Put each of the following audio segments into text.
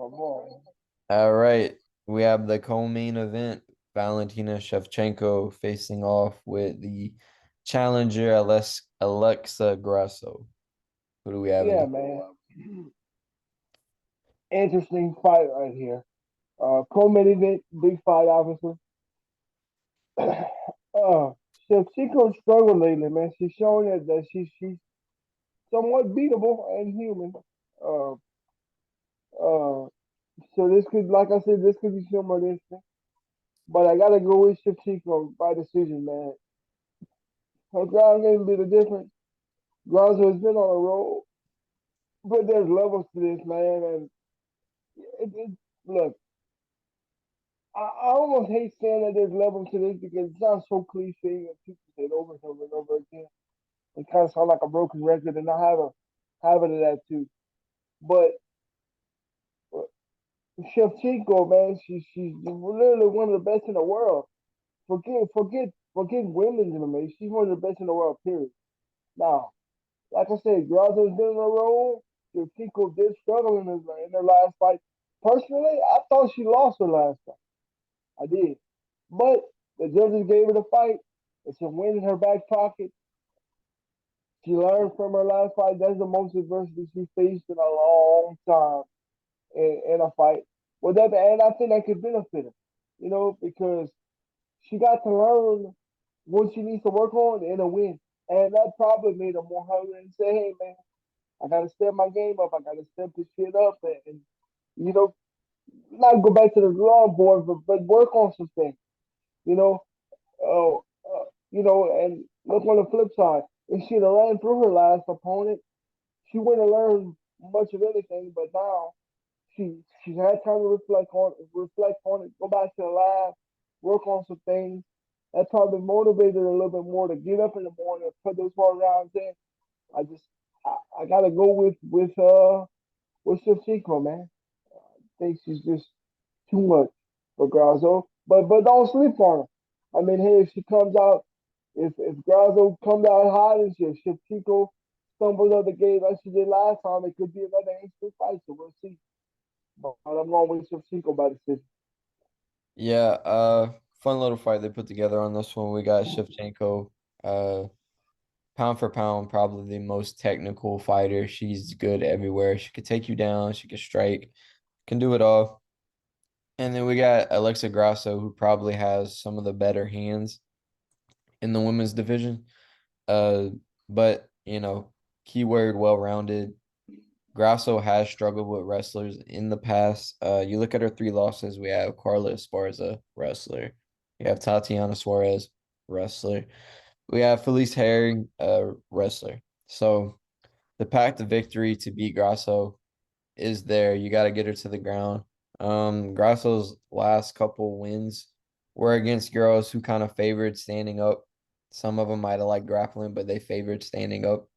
Come on. All right. We have the co-main event. Valentina Shevchenko facing off with the challenger Alexa Grasso. Who do we have in Yeah, this? man. Interesting fight right here. Co-main event, big fight, obviously. uh, Shevchenko struggled lately, man. She's showing that she's somewhat beatable and human. Uh, uh, so this could, like I said, this could be some of this thing. But I gotta go with Shevchenko by decision, man. Her ground game be the difference. Grasso has been on a roll, but there's levels to this, man. And look, I almost hate saying that there's levels to this because it sounds so cliche and people say it over and over and over again. It kind of sounds like a broken record, and I have a habit of that too. But Shevchenko, man, she's literally one of the best in the world. Forget women's MMA. She's one of the best in the world. Period. Now, like I said, Grasso's been in a row. Shevchenko did struggle in her last fight. Personally, I thought she lost her last fight. I did, but the judges gave her the fight. It's a win in her back pocket. She learned from her last fight. That's the most adversity she faced in a long time in a fight. Well, that and I think that could benefit her, because she got to learn what she needs to work on in a win, and that probably made her more hungry and say, "Hey, man, I got to step my game up. I got to step this shit up, and you know, not go back to the drawing board, but work on some things, you know." And look on the flip side, if she'd have ran through her last opponent, she wouldn't have learned much of anything. But now she's had time to reflect on it, go back to the lab, work on some things. That probably motivated her a little bit more to get up in the morning and put those hard rounds in. I just I gotta go with Shevchenko, man. I think she's just too much for Grasso. But don't sleep on her. I mean, hey, if she comes out, if Grasso comes out hot and if Chico stumbles out the gate like she did last time, it could be another instant fight. So we'll see. But I'm going with Chico by decision. Yeah, fun little fight they put together on this one. We got Shevchenko, uh, pound for pound, probably the most technical fighter. She's good everywhere. She could take you down, she could strike, can do it all. And then we got Alexa Grasso, who probably has some of the better hands in the women's division. Uh, but keyword well-rounded. Grasso has struggled with wrestlers in the past. You look at her three losses. We have Carla Esparza, wrestler. We have Tatiana Suarez, wrestler. We have Felice Herring, wrestler. So the path to victory to beat Grasso is there. You got to get her to the ground. Grasso's last couple wins were against girls who kind of favored standing up. Some of them might have liked grappling, but they favored standing up.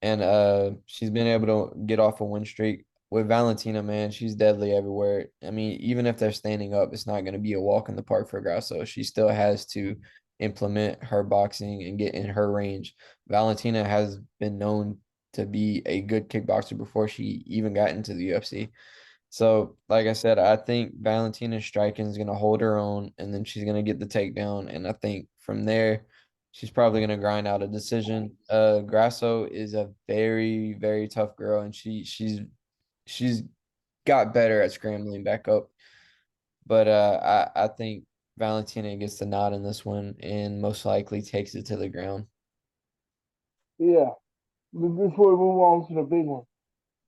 And she's been able to get off a win streak. With Valentina, man, she's deadly everywhere. I mean, even if they're standing up, it's not going to be a walk in the park for Grasso. She still has to implement her boxing and get in her range. Valentina has been known to be a good kickboxer before she even got into the UFC. So, like I said, I think Valentina's striking is going to hold her own, and then she's going to get the takedown. And I think from there, she's probably going to grind out a decision. Grasso is a very, very tough girl, and she's got better at scrambling back up. But I think Valentina gets the nod in this one, and most likely takes it to the ground. Yeah. Before we move on to the big one,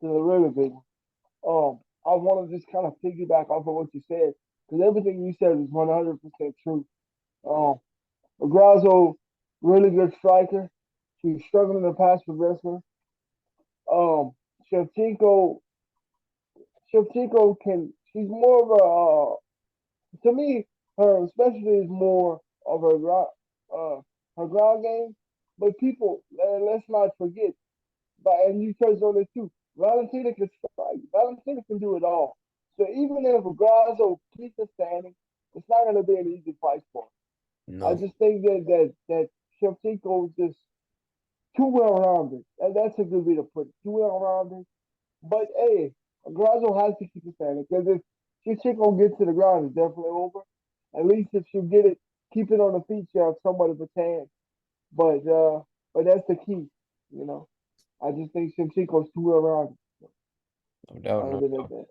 to the really big one, I want to just kind of piggyback off of what you said because everything you said is 100% true. Um, Grasso, really good striker. She's struggling to pass for wrestler. Um, Shevchenko, Shevchenko she's more of to me, her specialty is more of her ground game. But people, let's not forget, and you touched on it too. Valentina can strike. Valentina can do it all. So even if Grasso keeps her standing, it's not going to be an easy fight for her. I No. just think that Shevchenko is just too well rounded. And that's a good way to put it. Too well rounded. But hey, Grasso has to keep it standing because if Shevchenko gets to the ground, it's definitely over. At least if she'll get it, keep it on the feet, you have somewhat of a chance. But that's the key, you know. I just think Shevchenko's too well rounded. No doubt, I no ended it doubt. there.